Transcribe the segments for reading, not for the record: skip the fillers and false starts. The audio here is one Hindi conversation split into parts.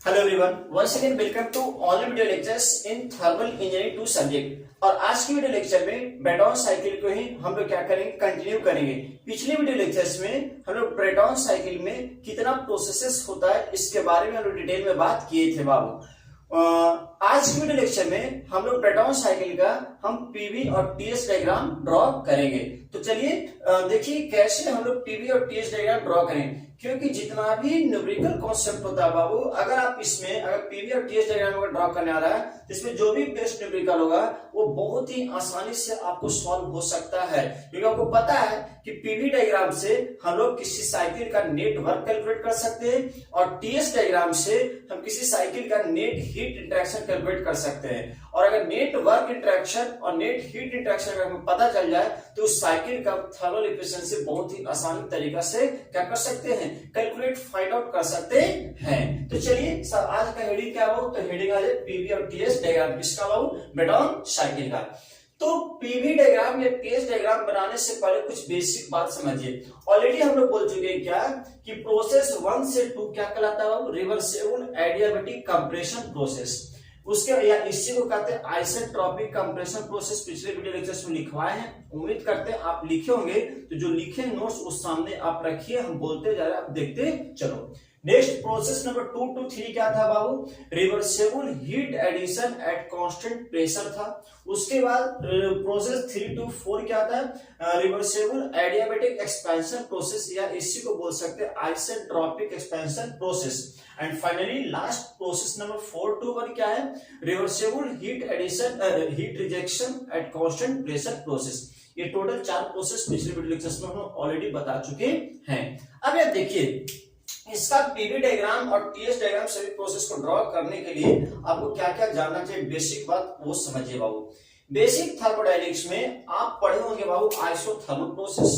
Hello everyone, once again welcome to online video lectures in thermal engineering 2 subject. और आज की वीडियो लेक्चर में ब्रेटॉन साइकिल को ही हम लोग क्या करेंगे, कंटिन्यू करेंगे। पिछले वीडियो लेक्चर्स में हम लोग ब्रेटॉन साइकिल में कितना प्रोसेसेस होता है इसके बारे में हम लोग डिटेल में बात किए थे बाबू। आज की वीडियो लेक्चर में हम लोग ब्रेटॉन साइकिल का हम पीवी और टीएस डायग्राम ड्रॉ करेंगे। तो चलिए देखिए कैसे हम लोग पीवी और टीएस डायग्राम ड्रॉ करें, क्योंकि जितना भी न्यूमेरिकल कॉन्सेप्ट होता है बाबू, अगर आप इसमें अगर पीवी और टीएस डायग्राम अगर ड्रॉ करने आ रहा है तो इसमें जो भी बेस्ट न्यूमेरिकल होगा वो बहुत ही आसानी से आपको सॉल्व हो सकता है। क्योंकि आपको पता है कि पीवी डायग्राम से हम लोग किसी साइकिल का नेटवर्क कैलकुलेट कर सकते हैं और टीएस डायग्राम से हम किसी साइकिल का नेट हीट इंटरेक्शन कैलकुलेट कर सकते हैं। और अगर नेटवर्क इंटरेक्शन और नेट हीट इंटरेक्शन अगर हमें पता चल जाए तो उस साइकिल का थर्मल एफिशिएंसी बहुत ही आसान तरीका से क्या कर सकते हैं, कैलकुलेट फाइंड आउट कर सकते हैं। तो चलिए सर आज का हेडिंग क्या हो, तो हेडिंग आ जाए पीवी और टीएस डायग्राम किसका हो, ब्रेटॉन साइकिल का। तो पीवी डायग्राम या टीएस डायग्राम बनाने से पहले कुछ बेसिक बात समझिए। ऑलरेडी हम लोग बोल चुके हैं क्या कि प्रोसेस 1 से 2 क्या कहलाता है, रिवर्सिबल एडियाबैटिक कंप्रेशन प्रोसेस। उसके या इसी को कहते हैं आइसेंट्रोपिक कंप्रेशन प्रोसेस। पिछले वीडियो लेक्चर्स में लिखवाए हैं, उम्मीद करते हैं आप लिखे होंगे। तो जो लिखे नोट्स उस सामने आप रखिए, हम बोलते जा रहे हैं, आप देखते चलो। नेक्स्ट प्रोसेस नंबर 2 to 3 क्या था बाबू, reversible heat addition at constant pressure था। उसके बाद प्रोसेस 3 to 4 क्या था, रिवर्सिबल एडियाबैटिक एक्सपेंशन प्रोसेस या इसी को बोल सकते हैं isentropic expansion process. And finally last process number 4 to 1 क्या है, reversible heat addition heat rejection at constant pressure process. ये टोटल 4 प्रोसेस पिछले वीडियो लेक्चर्स में हम ऑलरेडी बता चुके हैं। अब ये देखिए इसका पीवी डायग्राम और टीएस डायग्राम सभी प्रोसेस को ड्रॉ करने के लिए आपको क्या क्या जानना चाहिए, बेसिक बात वो समझिए बाबू। बेसिक थर्मोडायनेमिक्स में आप पढ़े होंगे बाबू आइसोथर्मल प्रोसेस,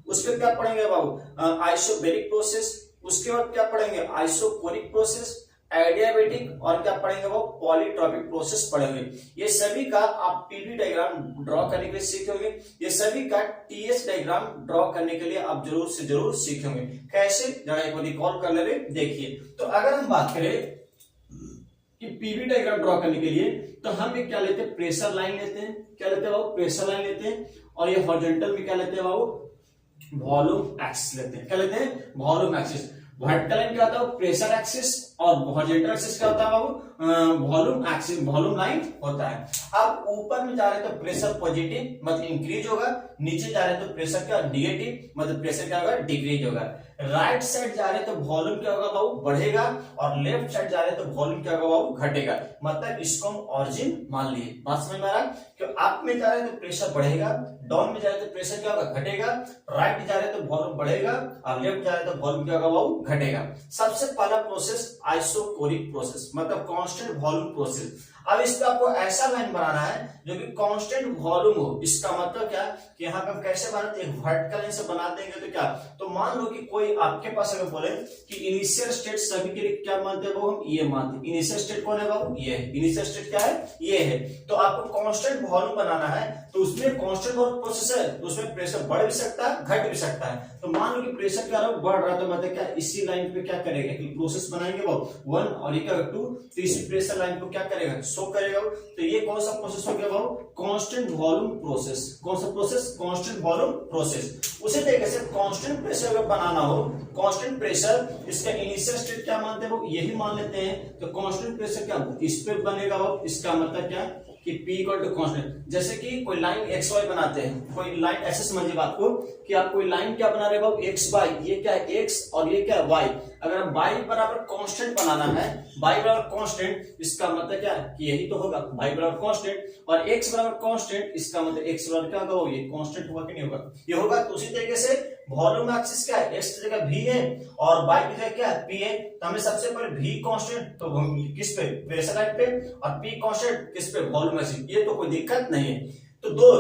उसके क्या पढ़ेंगे बाबू आइसोबैरिक प्रोसेस, उसके बाद क्या पढ़ेंगे आइसोकोरिक प्रोसेस, एडियाबैटिक, और क्या पढ़ेंगे वो पॉलीट्रॉपिक प्रोसेस पढ़ेंगे। ये सभी का आप पीवी डायग्राम ड्रॉ करने के लिए सीखेंगे, ये सभी का टीएस डायग्राम ड्रॉ करने के लिए आप जरूर से जरूर सीखेंगे। कैसे, जरा एक बार रिकॉल कर ले। देखिए तो अगर हम बात करें कि पीवी डायग्राम ड्रॉ करने के लिए तो हम क्या लेते हैं, प्रेशर लाइन लेते हैं। क्या लेते हैं बाबू, प्रेशर लाइन लेते हैं। और ये हॉरिजॉन्टल में क्या लेते हैं बाबू, वॉल्यूम एक्सिस लेते हैं। क्या लेते हैं, वॉल्यूम एक्सिस। वर्टिकल लाइन क्या होता है, प्रेशर एक्सिस, और हॉरिजॉन्टल एक्सिस क्या होता है बाबू, वॉल्यूम एक्सिस, वॉल्यूम लाइन होता है। अब ऊपर में जा रहे तो प्रेशर पॉजिटिव मतलब इंक्रीज होगा, नीचे जा रहे तो प्रेशर क्या निगेटिव मतलब प्रेशर क्या होगा, डिक्रीज होगा। राइट साइड जा रहे तो वॉल्यूम क्या होगा बाबू, बढ़ेगा, और लेफ्ट साइड जा रहे तो वॉल्यूम क्या होगा बाबू, घटेगा। मतलब इसको हम ऑरिजिन मान लिए। बात समझ में आ रहा है, कि अप में जा रहे तो प्रेशर बढ़ेगा, डाउन में जा रहे तो प्रेशर क्या होगा, घटेगा, राइट जा रहे तो वॉल्यूम बढ़ेगा, और लेफ्ट जा रहे तो वॉल्यूम क्या होगा बाबू, घटेगा। सबसे पहला प्रोसेस आइसोकोरिक प्रोसेस मतलब कांस्टेंट वॉल्यूम प्रोसेस। अब इस पे आपको ऐसा लाइन बनाना है जो कि कांस्टेंट वॉल्यूम हो। इसका मतलब क्या कि यहाँ पे हम कैसे बनाते हैं, वर्टिकल लाइन से बना देंगे तो क्या, तो मान लो कि कोई आपके पास अगर बोले कि इनिशियल स्टेट सभी के लिए क्या मानते हैं वो, हम ये मानते हैं। इनिशियल स्टेट कौन है बाबू, ये है। इनिशियल स्टेट क्या है, ये है। तो आपको कांस्टेंट वॉल्यूम बनाना है, तो उसमें कांस्टेंट वॉल्यूम प्रोसेस है तो उसमें प्रेशर बढ़ भी सकता है, घट भी सकता है। तो मान लो कि प्रेशर क्या बढ़ रहा है तो मतलब क्या, इसी लाइन पे क्या करेगा कि प्रोसेस बनाएंगे वो 1 और ये क्या 2, तो इसी प्रेशर लाइन को क्या करेगा, शो करेगा। तो ये कौन सा प्रोसेस हो गया बाबू, कांस्टेंट वॉल्यूम प्रोसेस। कौन सा प्रोसेस, कांस्टेंट वॉल्यूम प्रोसेस। उसी तरीके से कांस्टेंट प्रेशर अगर बनाना हो, कांस्टेंट प्रेशर इसका इनिशियल स्टेट क्या मानते हैं वो, यही मान लेते हैं। तो कांस्टेंट प्रेशर क्या इस पे बनेगा वो, इसका मतलब क्या कि P इक्वल टू कांस्टेंट। जैसे कि कोई लाइन एक्स वाई बनाते हैं, कोई लाइन ऐसे समझिए बात को कि आप कोई लाइन क्या बना रहे हो, एक्स वाई, ये क्या है एक्स और ये क्या है वाई। अगर वाई बराबर कांस्टेंट बनाना है, वाई बराबर कांस्टेंट, इसका मतलब क्या है कि यही तो होगा वाई बराबर कांस्टेंट, और एक्स बराबर कांस्टेंट, इसका मतलब एक्स बराबर क्या होगा, ये कांस्टेंट होगा कि नहीं होगा, ये होगा। तो उसी तरीके से वॉल्यूम एक्सिस क्या है, एक्स की जगह v है और y की जगह क्या है, p है। तो हमें सबसे पहले v कांस्टेंट तो किस पे, प्रेशर लाइन पे, और p कांस्टेंट किस पे, वॉल्यूम एक्सिस। ये तो कोई दिक्कत नहीं है। तो दो,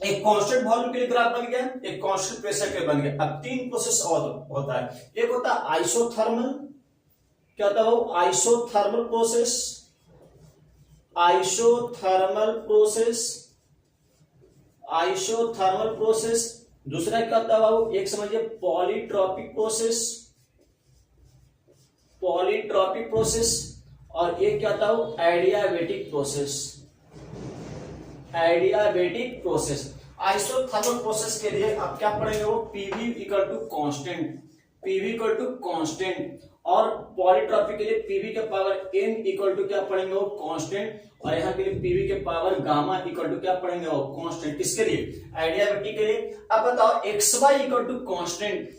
एक कांस्टेंट वॉल्यूम के लिए ग्राफ बन गया, एक कांस्टेंट प्रेशर के बन गया। अब 3 प्रोसेस और होता है, एक होता है आइसोथर्मल, क्या होता है वो, isothermal process, isothermal process, isothermal process. दूसरा क्या होता है बाबू, एक समझिए पॉलीट्रॉपिक प्रोसेस, पॉलीट्रॉपिक प्रोसेस, और ये क्या था वो adiabatic process. Adiabatic process isothermal process के लिए आप क्या पढ़ेंगे वो PV equal to constant, PV equal to constant. और पॉलीट्रॉपिक के लिए पीवी के पावर एन इक्वल टू क्या पढ़ेंगे वो कांस्टेंट, और यहाँ के लिए पीवी के पावर गामा इक्वल टू क्या पढ़ेंगे वो कांस्टेंट। किसके लिए एडियाबेटिक के लिए। अब बताओ X Y equal to constant,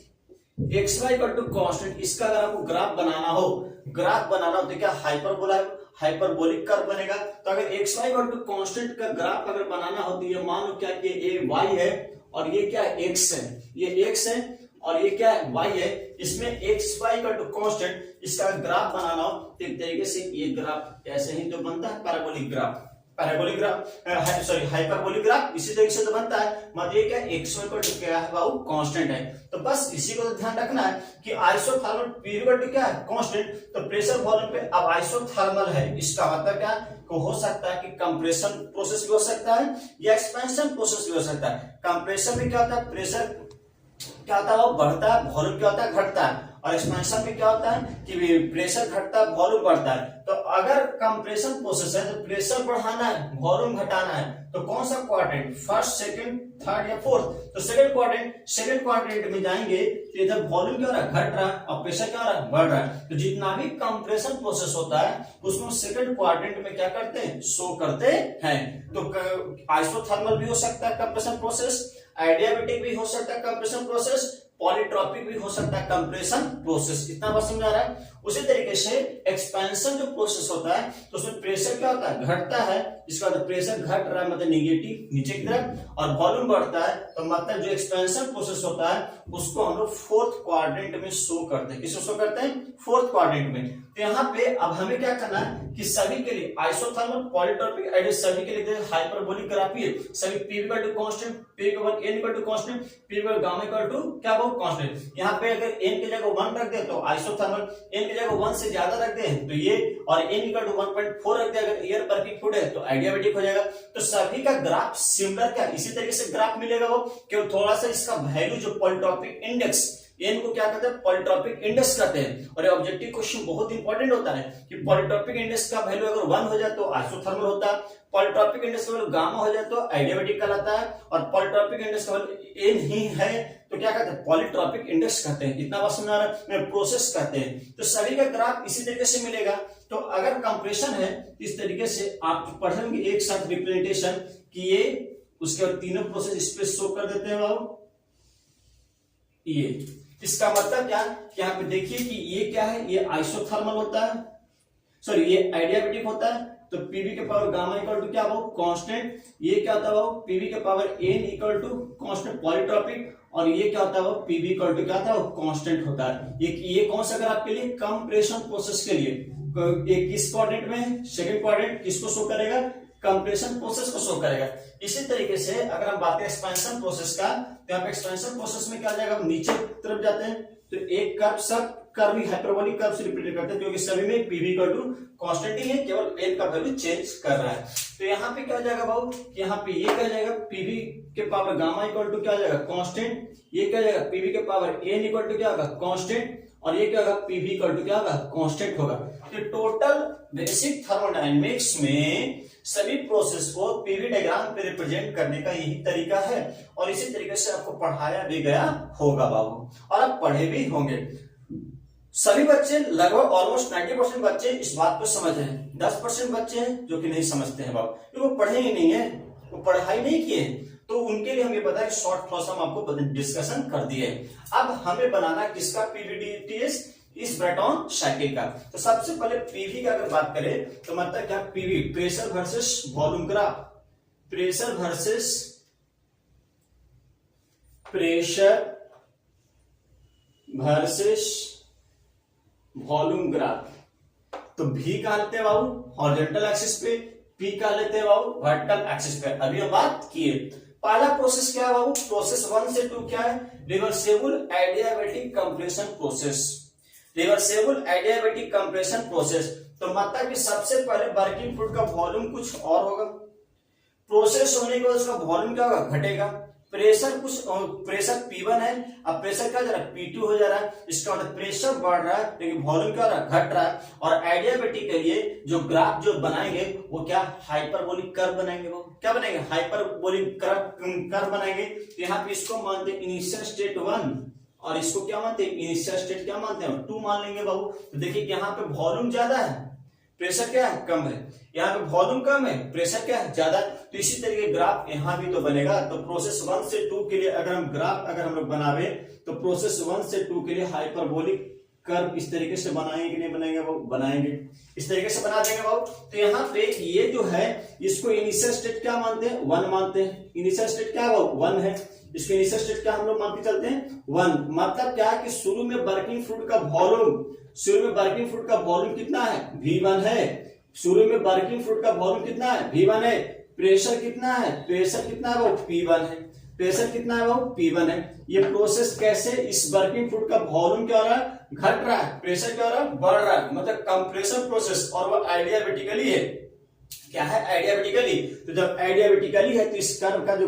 X Y equal to constant, इसका अगर आपको ग्राफ बनाना हो, ग्राफ बनाना हो तो क्या हाइपरबोला हाइपरबोलिक कर्व बनेगा। तो अगर X Y equal to constant का ग्राफ अगर बनाना हो तो ये मान लो क्या कि ये वाई है और ये क्या एक्स है, ये एक्स है और ये क्या है वाई है। इसमें X Y equal to constant, इसका ग्राफ बनाना हो तो एक तरीके से ये ग्राफ ऐसे ही तो बनता है parabolic graph, parabolic graph sorry hyperbolic graph इसी तरीके से तो बनता है। मतलब ये क्या एक्स वाई इक्वल टू क्या है बाबू कांस्टेंट है। तो बस इसी को तो ध्यान रखना है कि आइसोथर्मल पीरियड क्या है कांस्टेंट, तो प्रेशर वॉल्यूम पे अब आइसोथर्मल है, इसका मतलब क्या को हो सकता है कि कंप्रेशन प्रोसेस भी हो सकता है या एक्सपेंशन प्रोसेस भी हो सकता है। कंप्रेशन में क्या होता है प्रेशर क्या होता है वो बढ़ता है, वॉल्यूम क्या होता है घटता है, और एक्सपेंशन में क्या होता है कि प्रेशर घटता है वॉल्यूम बढ़ता है। तो अगर कंप्रेशन प्रोसेस है तो प्रेशर बढ़ाना है वॉल्यूम घटाना है, तो कौन सा क्वाड्रेंट फर्स्ट सेकंड थर्ड या फोर्थ, तो सेकंड क्वाड्रेंट में जाएंगे तो इधर वॉल्यूम क्या हो रहा है घट रहा है और प्रेशर क्या हो रहा है बढ़ रहा है। तो जितना भी कंप्रेशन प्रोसेस होता है उसको सेकंड क्वाड्रेंट में क्या करते हैं शो करते हैं। तो आइसोथर्मल भी हो सकता है कंप्रेशन प्रोसेस, एडियाबेटिक भी हो सकता है कंप्रेशन प्रोसेस, पॉलीट्रॉपिक भी हो सकता है कंप्रेशन प्रोसेस। इतना बात समझ आ रहा है। उसी तरीके से एक्सपेंशन जो प्रोसेस होता है तो उसमें प्रेशर क्या होता है घटता है, इसका मतलब प्रेशर घट रहा है मतलब निगेटिव नीचे की तरफ, और वॉल्यूम बढ़ता है तो मतलब जो एक्सपेंशन प्रोसेस होता है उसको हम लोग फोर्थ क्वाड्रेंट में शो करते हैं। किसको शो करते हैं फोर्थ क्वाड्रेंट में। तो यहाँ पे अब हमें क्या करना है कि सभी के लिए आइसोथर्मल पॉलीट्रॉपिक एडिड सभी के लिए हाइपरबोलिक ग्राफ है, सभी P equal to constant, P equal N equal to constant, P equal gamma equal to क्या वो कांस्टेंट। यहाँ पे अगर एन की जगह 1 रख दे तो आइसोथर्मल, एन की जगह 1 से ज्यादा रख दे तो ये, और एन इक्वल टू 1.4 रख दे अगर एयर परफेक्ट फुड है तो एडियाबेटिक हो जाएगा। तो सभी का ग्राफ सिमिलर क्या इसी तरीके से ग्राफ मिलेगा वो, केवल थोड़ा सा इसका वैल्यू जो पॉलीट्रॉपिक इंडेक्स एन को क्या कहते हैं पॉलीट्रॉपिक इंडेक्स कहते हैं। और ये ऑब्जेक्टिव क्वेश्चन बहुत इंपॉर्टेंट होता है कि पॉलीट्रॉपिक इंडेक्स का वैल्यू अगर 1 हो जाए तो आइसोथर्मल होता है, पॉलीट्रॉपिक इंडेक्स का वैल्यू गामा हो जाए तो एडियाबेटिक कहलाता है, और पॉलीट्रॉपिक इंडेक्स का वैल्यू एन ही है तो क्या कहते हैं पॉलीट्रॉपिक इंडेक्स कहते हैं। इतना बात समझ आ रहा है, प्रोसेस कहते हैं। तो सभी का ग्राफ इसी तरीके से मिलेगा। तो अगर कंप्रेशन है इस तरीके से आप पढ़ेंगे एक साथ रिप्रेजेंटेशन कि ये उसके बाद तीनों प्रोसेस इस पे शो कर देते हैं बाबू। ये इसका मतलब क्या कि यहाँ पे देखिए कि ये क्या है ये आइसोथर्मल होता है, सॉरी ये एडियाबेटिक होता है। तो पीवी के पावर गामा इक्वल टू क्या वो कांस्टेंट, ये क्या होता है वो पीवी के power N equal to constant polytropic, और ये क्या होता है वो पीवी इक्वल टू क्या होता है वो कांस्टेंट होता है। ये कौन सा ग्राफ के लिए कंप्रेशन प्रोसेस के लिए, ये किस क्वाड्रेंट में सेकंड क्वाड्रेंट किसको शो करेगा कंप्रेशन प्रोसेस को शो करेगा। इसी तरीके से अगर हम बात करें एक्सपेंशन प्रोसेस का तो यहाँ पे एक्सपेंशन प्रोसेस में क्या जाएगा नीचे तरफ जाते हैं तो एक कर्व सब कर्व ही हाइपरबोलिक कर्व से रिप्रेजेंट करते हैं क्योंकि सभी में पीवी इक्वल टू कांस्टेंट ही है, केवल एन का वैल्यू चेंज कर रहा है। तो यहाँ पे क्या हो जाएगा बाबू कि यहाँ पे ये क्या जाएगा पीवी के पावर गामा इक्वल टू क्या जाएगा कांस्टेंट, ये क्या जाएगा पीवी के पावर एन इक्वल टू क्या होगा कांस्टेंट, और ये क्या होगा पीवी इक्वल टू क्या होगा कांस्टेंट होगा। तो टोटल बेसिक थर्मोडायनेमिक्स में सभी प्रोसेस को पीवी डायग्राम पे रिप्रेजेंट करने का यही तरीका है, और इसी तरीके से आपको पढ़ाया भी गया होगा बाबू, और आप पढ़े भी होंगे। सभी बच्चे लगभग ऑलमोस्ट 90% बच्चे इस बात को समझ रहे हैं, 10% बच्चे हैं जो कि नहीं समझते हैं बाबू, क्योंकि वो पढ़े ही नहीं है, वो पढ़ाई नहीं किए। तो उनके लिए हम ये पता है शॉर्ट थॉट्स हम आपको डिस्कशन कर दिए। अब हमें बनाना किसका पीवीडीटीएस इस ब्रेटॉन साइकिल का। तो सबसे पहले पीवी का अगर बात करें तो मतलब क्या PV pressure versus volume graph, pressure versus volume graph. तो भी कहा लेते हैं बाबू हॉरिजॉन्टल एक्सिस पे, पी कहा लेते हैं बाबू वर्टिकल एक्सिस पे। अभी हम बात किए पहला प्रोसेस क्या है बाबू, प्रोसेस 1 से 2 क्या है reversible adiabatic compression process, reversible adiabatic compression process. तो मतलब कि सबसे पहले वर्किंग फ्लूइड का वॉल्यूम कुछ और होगा, प्रोसेस होने के बाद उसका वॉल्यूम क्या होगा घटेगा, प्रेशर कुछ प्रेशर P1 है, अब प्रेशर क्या जा रहा है P2 हो जा रहा है। इसका मतलब प्रेशर बढ़ रहा है लेकिन वॉल्यूम क्या हो रहा है घट रहा है। और एडियाबेटिक के लिए जो ग्राफ जो बनाएंगे वो क्या हाइपरबोलिक कर्व बनाएंगे। वो क्या बनाएंगे हाइपरबोलिक कर्व बनाएंगे। तो यहाँ पे इसको मानते हैं इनिशियल स्टेट 1 और इसको क्या मानते हैं इनिशियल स्टेट क्या मानते हैं 2 मान लेंगे बाबू। तो देखिए कि यहाँ पे वॉल्यूम ज्यादा है प्रेशर क्या है कम है, यहाँ पे वॉल्यूम कम है प्रेशर क्या है ज्यादा। तो इसी तरीके ग्राफ यहाँ भी तो बनेगा। तो प्रोसेस 1 से 2 के लिए अगर हम ग्राफ अगर हम लोग बनावे तो प्रोसेस 1 से 2 के लिए हाइपरबोलिक कर्व इस तरीके से बनाएंगे कि नहीं बनाएंगे वो बनाएंगे, इस तरीके से बना देंगे बाबू। तो यहाँ पे ये जो है इसको इनिशियल स्टेट क्या मानते हैं 1 मानते हैं। इनिशियल स्टेट क्या है 1 है, इसको इनिशियल स्टेट क्या हम लोग मान के चलते हैं 1। मतलब क्या है कि शुरू में वर्किंग फ्लूइड का वॉल्यूम, शुरू में वर्किंग फ्लूइड का वॉल्यूम कितना है V1 है। शुरू में वर्किंग फ्लूइड का वॉल्यूम कितना है V1 है। प्रेशर कितना है, प्रेशर कितना है वो P1 है। प्रेशर कितना है वो P1 है। ये प्रोसेस कैसे इस वर्किंग फ्लूइड का वॉल्यूम क्या हो रहा है घट रहा है, प्रेशर क्या हो रहा है बढ़ रहा है, मतलब कंप्रेशन प्रोसेस। और वो आइडियाबेटिकली है, क्या है आइडियाबेटिकली। तो जब आइडियाबेटिकली है तो इस कर्व का जो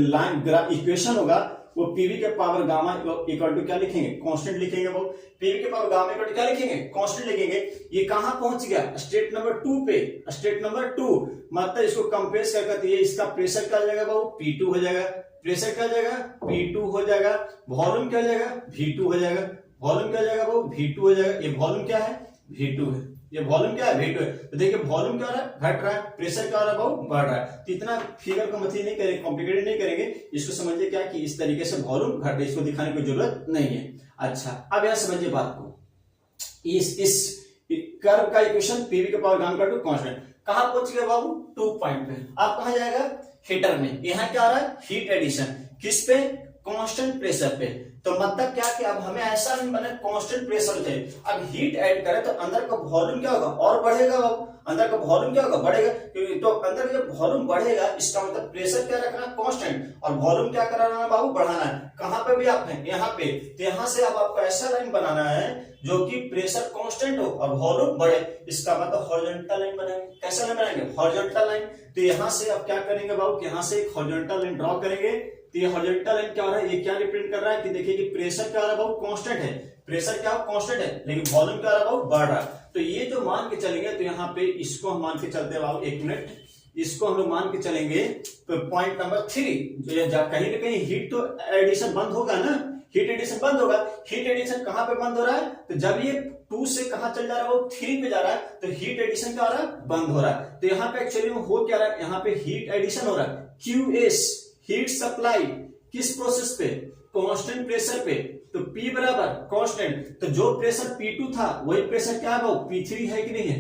लाइन इक्वेशन होगा वो पीवी के पावर गामा इक्वल टू क्या लिखेंगे कांस्टेंट लिखेंगे। वो पीवी के पावर गामा इक्वल टू क्या लिखेंगे कांस्टेंट लिखेंगे। ये कहां पहुंच गया स्टेट नंबर 2 पे, स्टेट नंबर 2। मतलब इसको कंप्रेस करके ये इसका प्रेशर क्या हो जाएगा वो P2 हो जाएगा। प्रेशर क्या हो जाएगा P2 हो जाएगा। वॉल्यूम क्या हो जाएगा V2 हो जाएगा। वॉल्यूम क्या हो जाएगा वो V2 हो जाएगा। ये वॉल्यूम क्या है V2 है। ये वॉल्यूम क्या है V2 है। तो देखिए वॉल्यूम क्या हो रहा है घट रहा है, प्रेशर क्या हो रहा है वो बढ़ रहा है। तो इतना फिगर को मतलब नहीं करेंगे, कॉम्प्लिकेटेड नहीं करेंगे, इसको समझिए क्या कि इस तरीके से वॉल्यूम घट रहा है, इसको दिखाने की जरूरत नहीं है। अच्छा अब यहां समझिए बात को, इस कर्व का इक्वेशन पीवी के पावर गामा टू कांस्टेंट कहां पहुंच गया बाबू 2 पॉइंट पे। अब कहां जाएगा हीटर में। यहां क्या आ रहा है हीट एडिशन किस पे कांस्टेंट प्रेशर पे। तो मतलब क्या कि अब हमें ऐसा नहीं बना कांस्टेंट प्रेशर थे, अब हीट ऐड करें तो अंदर का वॉल्यूम क्या होगा और बढ़ेगा बाबू। अंदर का वॉल्यूम क्या होगा बढ़ेगा, क्योंकि तो अंदर का जब वॉल्यूम बढ़ेगा इसका मतलब प्रेशर क्या रखना कांस्टेंट और वॉल्यूम क्या कराना है बाबू बढ़ाना है। कहां पे भी आप हैं यहाँ पे, तो यहाँ से अब आपको ऐसा लाइन बनाना है जो कि प्रेशर कांस्टेंट हो और वॉल्यूम बढ़े। इसका मतलब हॉरिजॉन्टल लाइन बनाएंगे। कैसा लाइन बनाएंगे हॉरिजॉन्टल लाइन। तो यहाँ से अब क्या करेंगे बाबू यहाँ से एक हॉरिजॉन्टल लाइन ड्रॉ करेंगे। तो ये हॉरिजॉन्टल लाइन क्या हो रहा है ये क्या रिप्रेजेंट कर रहा है कि देखिए कि प्रेशर क्या हो रहा है बाबू कांस्टेंट है, प्रेशर क्या कांस्टेंट है लेकिन वॉल्यूम क्या हो रहा है बाबू बढ़ रहा है। तो ये जो मान के चलेंगे तो यहाँ पे इसको हम मान के चलते हैं बाबू 1 मिनट, इसको हम लोग मान के चलेंगे। तो पॉइंट नंबर 3 जो कहीं ना कहीं हीट तो एडिशन बंद होगा ना, हीट एडिशन बंद होगा। हीट एडिशन कहां पे बंद हो रहा है तो जब ये 2 से कहां चल जा रहा है वो 3 पे जा रहा है तो हीट एडिशन क्या हो रहा है बंद हो रहा है। तो यहाँ पे एक्चुअली में हो क्या रहा है यहाँ पे हीट एडिशन हो रहा है QS हीट सप्लाई किस प्रोसेस पे कांस्टेंट प्रेशर पे। तो P बराबर कांस्टेंट, तो जो प्रेशर P2 था वही प्रेशर क्या है वो P3 है कि नहीं है,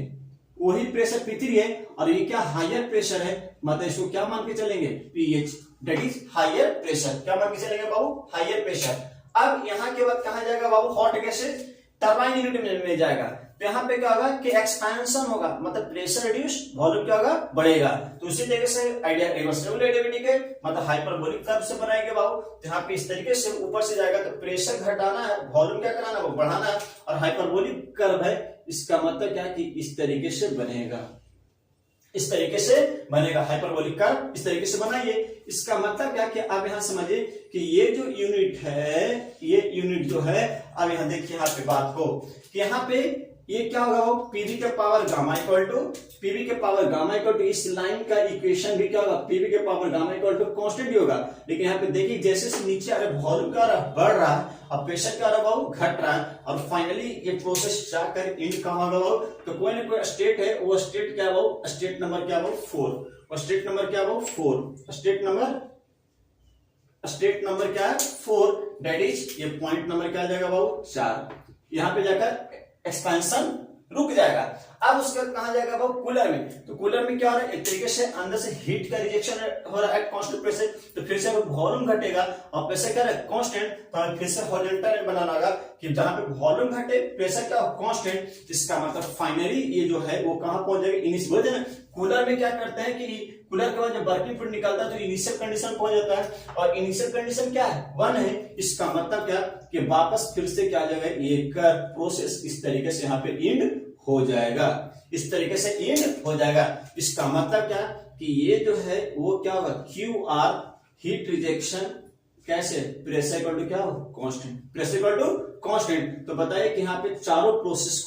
वही प्रेशर P3 है। और ये क्या हायर प्रेशर है, मतलब इसको क्या मान के चलेंगे PH that is higher pressure. क्या मान के चलेंगे बाबू हायर प्रेशर। अब यहाँ के बाद कहां जाएगा बाबू हॉट गैसेज टरबाइन यूनिट में जाएगा। तो यहाँ पे क्या होगा कि एक्सपेंशन होगा, मतलब प्रेशर रिड्यूस वॉल्यूम क्या होगा बढ़ेगा। तो उसी तरीके से आइडिया रिवर्सिबल एडियाबेटिक है, मतलब हाइपरबोलिक कर्व से बनाएंगे बाबू। तो यहाँ पे इस तरीके से ऊपर से जाएगा तो प्रेशर घटाना है वॉल्यूम क्या कराना है वो बढ़ाना है। और हाइपरबोलिक कर्व है इसका मतलब क्या कि इस तरीके से बनेगा, इस तरीके से बनेगा हाइपरबोलिक कर्व इस तरीके से बनाइए। इसका मतलब क्या कि आप यहां समझिए कि ये जो यूनिट है ये यूनिट जो है, अब यहां देखिए यहाँ पे बात को कि यहाँ पे ये क्या होगा वो पीवी के power gamma equal to PV के पावर गामा इक्वल टू इस लाइन का इक्वेशन भी क्या होगा पीवी के power gamma equal to constant ही होगा। लेकिन यहाँ पे देखिए जैसे से नीचे आ रहा वॉल्यूम क्या रहा बढ़ रहा है और प्रेशर क्या रहा वो घट रहा है। और फाइनली ये प्रोसेस जाकर एंड कहां होगा वो तो कोई ना कोई स्टेट है, वो स्टेट क्या वो स्टेट नंबर क्या वो 4, और स्टेट नंबर क्या वो 4, स्टेट नंबर क्या है 4 दैट इज ये पॉइंट नंबर क्या आ जाएगा वो 4। यहाँ पे जाकर एक्सपेंशन रुक जाएगा। अब उसके बाद कहां जाएगा वो कूलर में। तो कूलर में क्या हो रहा है एक तरीके से अंदर से हीट का रिजेक्शन हो रहा है कांस्टेंट प्रेशर, तो फिर से वॉल्यूम घटेगा और प्रेशर क्या है कांस्टेंट। तो फिर से हॉरिजॉन्टल बनाना होगा कि जहां पे वॉल्यूम घटे प्रेशर क्या कांस्टेंट। इसका मतलब फाइनली ये जो है वो कहां पहुंच जाएगा इनिशियल। कूलर में क्या करते हैं कि कूलर के बाद जब वर्किंग फ्लूइड निकलता है तो इनिशियल कंडीशन पहुंच जाता है और इनिशियल कंडीशन क्या है 1 है। इसका मतलब क्या कि वापस फिर से क्या आ जाएगा ये कर्व प्रोसेस इस तरीके से यहाँ पे एंड हो जाएगा, इस तरीके से एंड हो जाएगा। इसका मतलब क्या कि ये जो है वो क्या होगा QR हीट रिजेक्शन कैसे, प्रेशर इक्वल टू क्या हो, constant, pressure equal to constant. तो बताइए कि यहाँ पे चारों प्रोसेस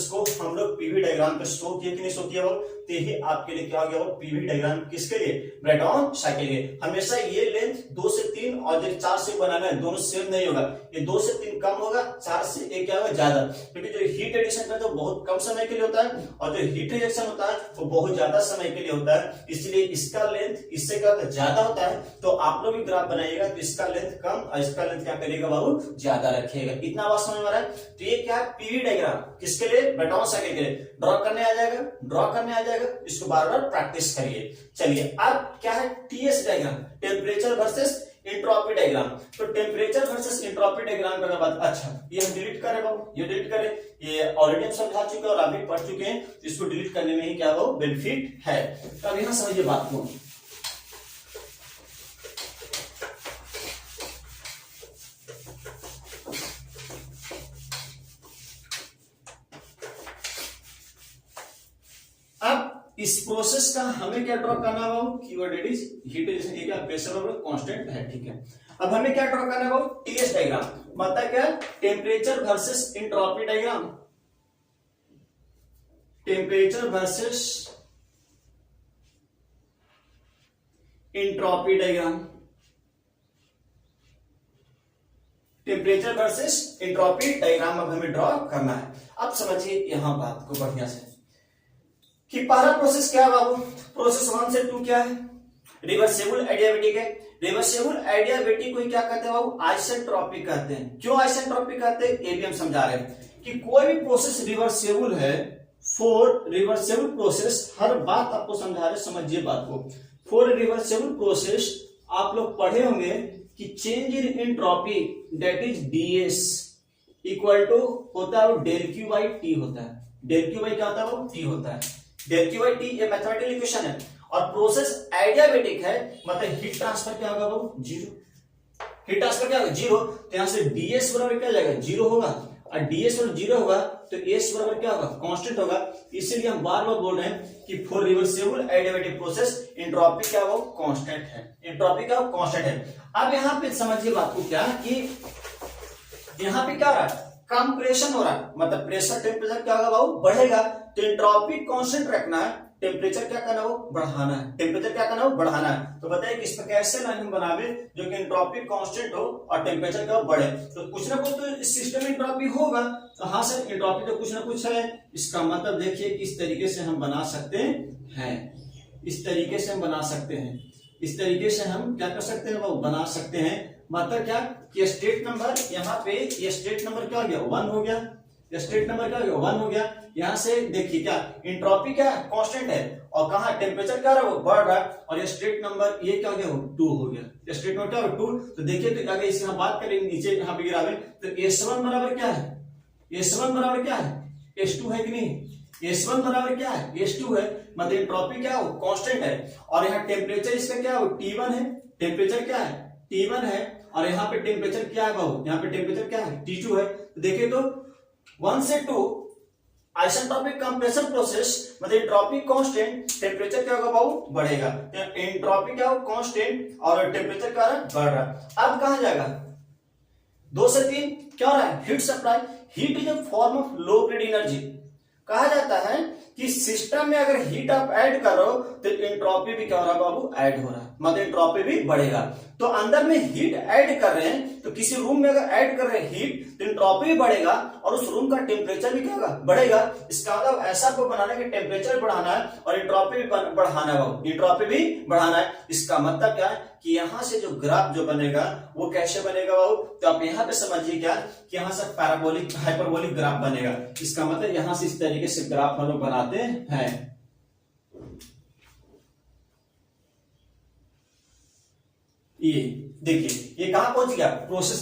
को हम लोग पीवी डायग्राम पे शो किए कि नहीं शो किया? तो यही आपके लिए क्या हो गया, वो पीवी डायग्राम किसके लिए, ब्रेटॉन साइकिल के। हमेशा ये लेंथ 2 से 3 और 4 से बनाना है, दोनों सेम नहीं होगा, ये 2 से 3 कम होगा, 4 से 1 क्या होगा, ज्यादा, क्योंकि जो हीट एडिशन का तो बहुत कम समय के लिए होता है और जो हीट रिजेक्शन होता है वो बहुत ज्यादा समय के लिए होता है, इसलिए इसका लेंथ इससे क्या होता है, ज्यादा होता है। तो आप लोग भी ग्राफ बनाइएगा तो इसका लेंथ कम और इसका लेंथ क्या करिएगा बाबू, ज्यादा रखिएगा। इतना बात समझ में आ रहा है? तो ये क्या है, पीवी डायग्राम किसके लिए, ब्रेटॉन साइकिल के लिए। ड्रॉ करने आ जाएगा, इसको बार बार प्रैक्टिस करिए। चलिए अब क्या है, TS diagram, temperature versus entropy diagram. तो टेम्परेचर वर्सेस एंट्रोपी डायग्राम का बात, अच्छा ये हम डिलीट करें बाबू, ये डिलीट करें, ये ऑलरेडी हम समझा चुके हैं और अभी पढ़ चुके हैं, तो इसको डिलीट करने में ही क्या वो बेनिफिट है। तो अब यहां समझिए बात को, इस प्रोसेस का हमें क्या ड्रॉ करना है, keyword it is heat addition, ये क्या प्रेशर और कांस्टेंट है, ठीक है। अब हमें क्या ड्रॉ करना है, टीएस डायग्राम, मतलब क्या, temperature versus entropy diagram, temperature versus entropy diagram, temperature versus entropy diagram अब हमें ड्रॉ करना है। अब समझिए यहां बात को बढ़िया से कि पहला प्रोसेस क्या है बाबू, प्रोसेस 1 से 2 क्या है, रिवर्सिबल एडियाबेटिक है। रिवर्सिबल एडियाबेटिक को क्या कहते हैं बाबू, आइसेंट्रोपिक कहते हैं। क्यों आइसेंट्रोपिक कहते हैं, ये भी हम समझा रहे हैं कि कोई भी प्रोसेस रिवर्सिबल है, फॉर रिवर्सिबल प्रोसेस, हर बात आपको समझा रहे, समझिए बात को। फॉर रिवर्सिबल प्रोसेस आप लोग पढ़े होंगे कि change in entropy that is DS equal to होता है डेल क्यू बाई टी होता है। डेल क्यू बाई क्या होता है वो, टी होता है। डेल क्यू बाई टी ये मैथमेटिकल इक्वेशन है और प्रोसेस एडियाबेटिक है, मतलब हीट ट्रांसफर क्या होगा वो, जीरो। हीट ट्रांसफर क्या होगा, जीरो। तो यहां से डीएस बराबर क्या जाएगा, जीरो होगा, और डीएस बराबर जीरो होगा तो एस बराबर क्या होगा, कांस्टेंट होगा। इसीलिए हम बार बार बोल रहे हैं कि for reversible adiabatic process entropy क्या वो कांस्टेंट है, एंट्रोपी क्या वो कांस्टेंट है। अब यहां पे समझिए बात को क्या कि यहां पे क्या हो रहा है, कंप्रेशन हो रहा है, मतलब प्रेशर टेम्परेचर क्या होगा बाबू, बढ़ेगा। तो एंट्रोपी कांस्टेंट रखना है, टेम्परेचर क्या करना हो, बढ़ाना है, टेम्परेचर क्या करना हो, बढ़ाना है। तो बताइए कि इस पर कैसे लाइन हम बनावे जो कि एंट्रोपी कांस्टेंट हो और टेम्परेचर क्या बढ़े। तो कुछ ना कुछ तो सिस्टम में एंट्रोपी होगा। तो हाँ सर एंट्रोपी तो कुछ ना कुछ है, इसका मतलब देखिए कि इस तरीके से हम बना सकते हैं, इस तरीके से हम बना सकते हैं, इस तरीके से हम क्या कर सकते हैं वो बना सकते हैं। मतलब क्या कि स्टेट नंबर यहाँ पे ये स्टेट नंबर क्या हो गया, 1 हो गया, स्टेट नंबर क्या हो गया, 1 हो गया। यहां से देखिए क्या एंट्रोपी क्या है, कांस्टेंट है, और कहा टेम्परेचर क्या रहा वो बढ़ रहा है, और ये स्टेट नंबर ये क्या हो गया, 2 हो गया। स्टेट नंबर क्या हो 2। तो देखिए तो अगर इसकी हम बात करें नीचे यहाँ पे गिरावे तो S1 बराबर क्या है, S1 बराबर क्या है, S2 है कि नहीं, S1 बराबर क्या है, S2 है, मतलब एंट्रोपी क्या हो कांस्टेंट है, और यहाँ टेम्परेचर इसका क्या हो T1 है, टेम्परेचर क्या है T1 है, और यहाँ पे टेम्परेचर क्या है बाबू, यहाँ पे टेम्परेचर क्या है T2 है। तो देखिए तो 1 से 2 आइसेंट्रोपिक कंप्रेशन प्रोसेस, मतलब एंट्रोपी कांस्टेंट, टेम्परेचर क्या होगा बाबू, बढ़ेगा। एंट्रोपी क्या हो कांस्टेंट और टेम्परेचर क्या है बढ़ रहा है। अब कहां जाएगा, 2 से 3 क्या हो रहा है, heat supply. Heat is a form of low grade energy. कहा जाता है कि सिस्टम में अगर हीट आप ऐड करो तो एंट्रोपी भी क्या हो रहा है बाबू, ऐड हो रहा है, मतलब एंट्रोपी भी बढ़ेगा। तो अंदर में हीट ऐड कर रहे हैं, तो किसी रूम में अगर ऐड कर रहे हैं हीट तो एंट्रोपी भी बढ़ेगा और उस रूम का टेम्परेचर भी क्या होगा, बढ़ेगा। इसका मतलब ऐसा को बनाना है कि टेम्परेचर बढ़ाना है और एंट्रोपी भी बढ़ाना है बाबू, एंट्रोपी भी बढ़ाना है। इसका मतलब क्या है कि यहां से जो ग्राफ जो बनेगा वो कैसे बनेगा बाबू, तो आप यहां पे समझिए क्या कि यहां से पैराबोलिक हाइपरबोलिक ग्राफ बनेगा। इसका मतलब यहां से इस तरीके से ग्राफ हम लोग बनाते हैं। ये देखिए ये कहां पहुंच गया, process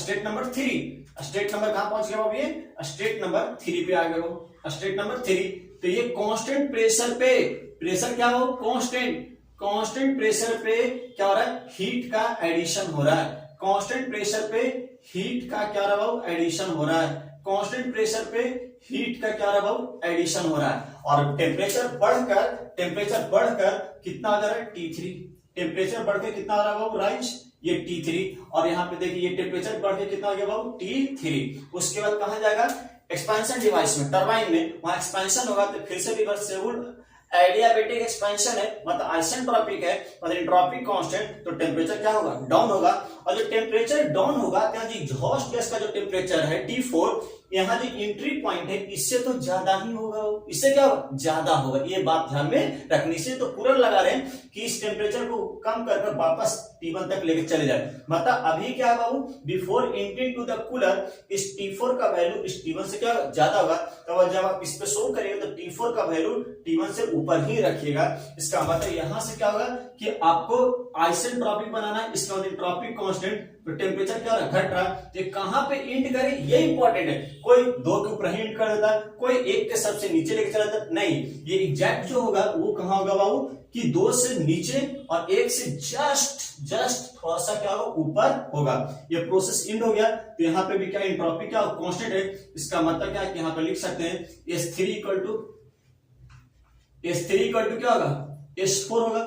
state number 3। State number कहां पहुंच गया बाबू, ये स्टेट नंबर 3 पे आ गया वो, स्टेट नंबर 3। तो ये कांस्टेंट प्रेशर पे, प्रेशर क्या हो कांस्टेंट, कांस्टेंट प्रेशर पे क्या हो रहा है, हीट का एडिशन हो रहा है। कांस्टेंट प्रेशर पे हीट का क्या रहा है, एडिशन हो रहा है। कांस्टेंट प्रेशर पे हीट का क्या रहा है, एडिशन हो रहा है। और टेम्परेचर बढ़कर कितना आ जा रहा है T3, टेम्परेचर बढ़कर कितना आ रहा है राइज, ये T3 और यहाँ पे देखिए ये टेम्परेचर बढ़ के कितना हो गया बाबू T3। उसके बाद कहाँ जाएगा एक्सपेंशन डिवाइस में, टरबाइन में, वहां एक्सपेंशन होगा तो फिर से रिवर्सिबल एडियाबेटिक एक्सपेंशन है, मतलब आइसेंट्रोपिक है, मतलब एंट्रोपिक कांस्टेंट, तो टेम्परेचर क्या होगा डाउन होगा। और जो टेम्परेचर डाउन होगा तो जो एग्जॉस्ट गैस का जो टेम्परेचर है T4, यहाँ जो एंट्री पॉइंट है इससे तो ज्यादा ही होगा, इससे क्या होगा ज्यादा होगा। ये बात ध्यान में रखनी से तो पूरा लगा रहे हैं कि इस टेम्परेचर को कम कर वापस T1 तक लेके चले जाए। मतलब अभी क्या है बाबू, before entering to the cooler इस T4 का वैल्यू इस T1 से क्या ज्यादा होगा। तो जब आप इस पे शो करेंगे तो T4 का वैल्यू T1 से ऊपर ही रखिएगा। इसका मतलब यहाँ से क्या होगा कि आपको आइसेंट्रोपिक बनाना है, इसका मतलब एंट्रोपिक कांस्टेंट, तो टेम्परेचर क्या घट रहा है, तो कहां पे एंड करे ये इंपॉर्टेंट है। कोई 2 के ऊपर ही एंड कर देता है, कोई 1 के सबसे नीचे लेके चला जाता नहीं, ये एग्जैक्ट जो होगा वो कहां होगा बाबू कि 2 से नीचे और 1 से जस्ट थोड़ा सा क्या होगा ऊपर होगा। ये प्रोसेस एंड हो गया। तो यहाँ पे भी क्या एंट्रोपी क्या कांस्टेंट है, इसका मतलब क्या है कि यहाँ पे लिख सकते हैं S3 इक्वल टू क्या होगा S4 होगा।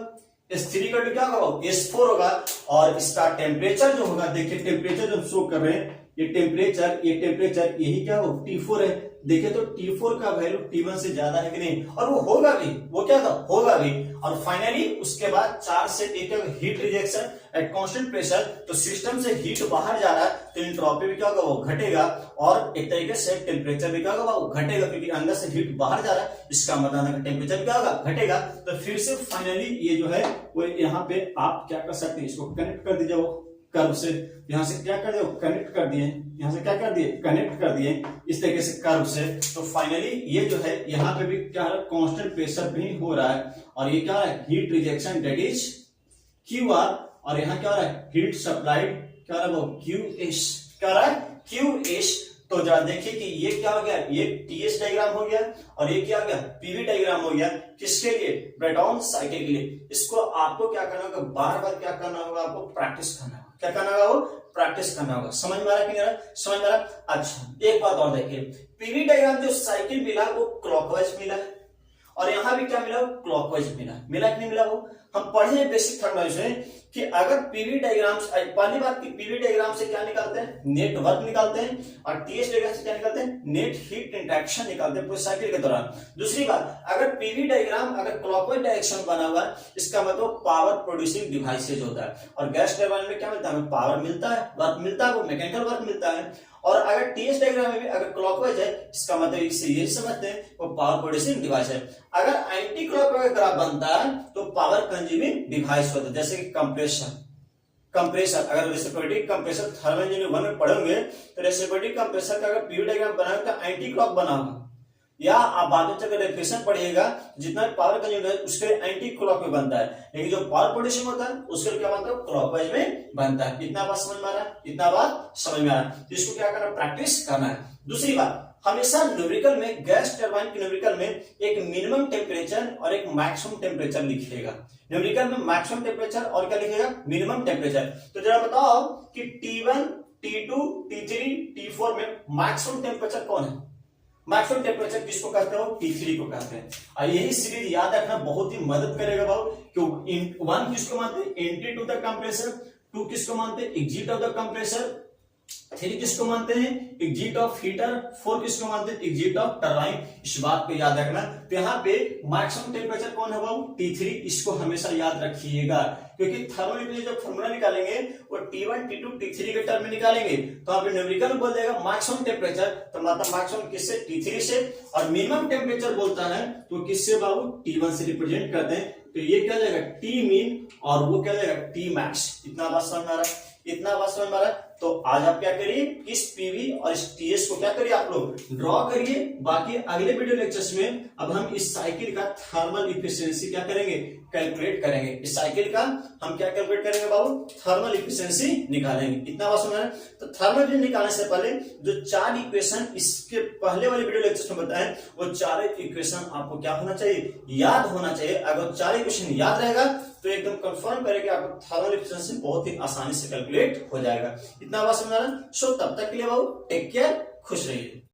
S3 का क्या होगा S4 होगा। और इसका टेम्परेचर जो होगा, देखिए टेम्परेचर जो शो कर रहे हैं ये टेम्परेचर यही क्या हो T4 है। देखिए तो T4 का वैल्यू T1 से ज्यादा है कि नहीं, और वो होगा भी, वो क्या था होगा भी। और फाइनली उसके बाद 4 से 1 heat rejection at constant pressure, तो सिस्टम से हीट बाहर जा रहा है तो एंट्रोपी भी क्या होगा वो घटेगा, और एक तरीके से टेम्परेचर भी क्या होगा वो घटेगा, क्योंकि अंदर से हीट बाहर जा रहा है, इसका मतलब टेम्परेचर क्या होगा घटेगा। तो फिर से फाइनली ये जो है वो यहाँ पे आप क्या कर सकते हैं, इसको कनेक्ट कर दीजिए वो कर्व से, यहाँ से क्या कर दिए कनेक्ट कर दिए, यहाँ से क्या कर दिए कनेक्ट कर दिए इस तरीके से कर्व से। तो फाइनली ये जो है यहाँ पे भी क्या है कांस्टेंट प्रेशर भी हो रहा है, और ये क्या है heat rejection that is QR, और यहाँ क्या हो रहा है हीट सप्लाइड क्या हो रहा है QS, क्या हो रहा है QS। तो जरा देखिए कि ये क्या हो गया, ये TS डायग्राम हो गया और ये क्या हो गया PV डायग्राम हो गया। किसके लिए, ब्रेटॉन साइकिल के लिए। इसको आपको क्या करना होगा, बार बार क्या करना होगा, आपको प्रैक्टिस करना होगा। क्या करना होगा, वो प्रैक्टिस करना होगा। समझ में आ रहा कि नहीं आ रहा, समझ में आ रहा। अच्छा एक बात और देखिए, PV डायग्राम जो साइकिल मिला वो क्लॉकवाइज मिला है, और यहाँ भी क्या मिला क्लॉकवाइज मिला कि नहीं मिला। वो हम पढ़े बेसिक थर्मोडायनामिक्स में कि अगर पीवी डायग्राम, पहली बात की पीवी डायग्राम से क्या निकालते हैं नेट वर्क निकालते हैं, और टीएस डायग्राम से क्या निकालते हैं नेट हीट इंटरेक्शन निकालते हैं पूरे साइकिल के दौरान। दूसरी बात, अगर पीवी डायग्राम अगर क्लॉकवाइज डायरेक्शन बना हुआ है, इसका मतलब पावर प्रोड्यूसिंग डिवाइसेज होता है, और गैस टरबाइन में क्या मिलता है पावर मिलता है, वर्क मिलता है, वो मैकेनिकल वर्क मिलता है। और अगर टीएस डायग्राम में भी अगर क्लॉकवाइज है, इसका मतलब इससे यही समझते हैं वो पावर प्रोड्यूसिंग डिवाइस है। अगर एंटी क्लॉकवाइज ग्राफ बनता है तो पावर कंज्यूमिंग डिवाइस होता है, जैसे कि कंप्रेसर अगर रेसिप्रोकेटिंग कंप्रेसर थर्मल इंजीनियरिंग 1 में पढ़ोगे तो रेसिप्रोकेटिंग कंप्रेसर का अगर पीवी डायग्राम बनाओगे तो एंटी क्लॉक बना होगा, या आप बाद में चलकर डेफिनेशन पढ़िएगा जितना पावर कंज्यूम है उसके एंटी क्लॉक में बनता है, लेकिन जो पावर प्रोड्यूसिंग होता है उसके क्या बनता है क्लॉकवाइज में बनता है। इतना बात समझ में आ रहा है, इतना बात समझ में आ रहा है। तो इसको क्या करना प्रैक्टिस करना है। दूसरी बात, हमेशा न्यूमेरिकल में गैस टरबाइन के न्यूमेरिकल में एक मिनिमम टेम्परेचर और एक मैक्सिमम टेम्परेचर लिखिएगा। न्यूमेरिकल में मैक्सिमम टेम्परेचर और क्या लिखिएगा मिनिमम टेम्परेचर। तो जरा बताओ कि T1, T2, T3, T4 में मैक्सिमम टेम्परेचर कौन है? मैक्सिमम टेम्परेचर किसको कहते हो T3 को कहते हैं। और यही सीरीज याद रखना बहुत ही मदद करेगा भाव, क्योंकि 1 किसको मानते हैं एंट्री टू द कंप्रेसर, 2 किसको मानते हैं एग्जिट ऑफ द कंप्रेसर, 3 किसको मानते हैं एग्जिट ऑफ हीटर, 4 किसको मानते हैं एग्जिट ऑफ टरबाइन। इस बात को याद रखना। तो यहाँ पे मैक्सिमम टेम्परेचर कौन है बाबू T3, इसको हमेशा याद रखिएगा, क्योंकि थर्मल के लिए जब फॉर्मूला निकालेंगे वो T1, T2, T3 के टर्म में निकालेंगे, तो आप न्यूमेरिकल में बोल देगा मैक्सिमम टेम्परेचर, तो मतलब मैक्सिमम किससे T3 से, और मिनिमम टेम्परेचर बोलता है तो किससे बाबू T1 से रिप्रेजेंट करते हैं। तो ये क्या जाएगा T मीन और वो क्या जाएगा T मैक्स। इतना बात समझ में आ रहा है, इतना बात समझ में आ रहा है। तो आज आप क्या करिए इस पीवी और इस टीएस को क्या करिए आप लोग ड्रॉ करिए। बाकी अगले वीडियो लेक्चर्स में अब हम इस साइकिल का थर्मल इफिशियंसी क्या करेंगे कैलकुलेट करेंगे। इस साइकिल का हम क्या कैलकुलेट करेंगे बाबू थर्मल इफिशियंसी निकालेंगे। इतना बात समझ में। तो थर्मल निकालने से पहले जो 4 इक्वेशन इसके पहले वाले वीडियो लेक्चर्स में बताएं वो 4 इक्वेशन आपको क्या होना चाहिए याद होना चाहिए। अगर 4 इक्वेशन याद रहेगा तो एकदम कंफर्म करेंगे आपको थर्मल इफिशियंसी बहुत ही आसानी से कैलकुलेट हो जाएगा। इतना बात समझ में। सो तब तक के लिए बाबू टेक केयर, खुश रहिए।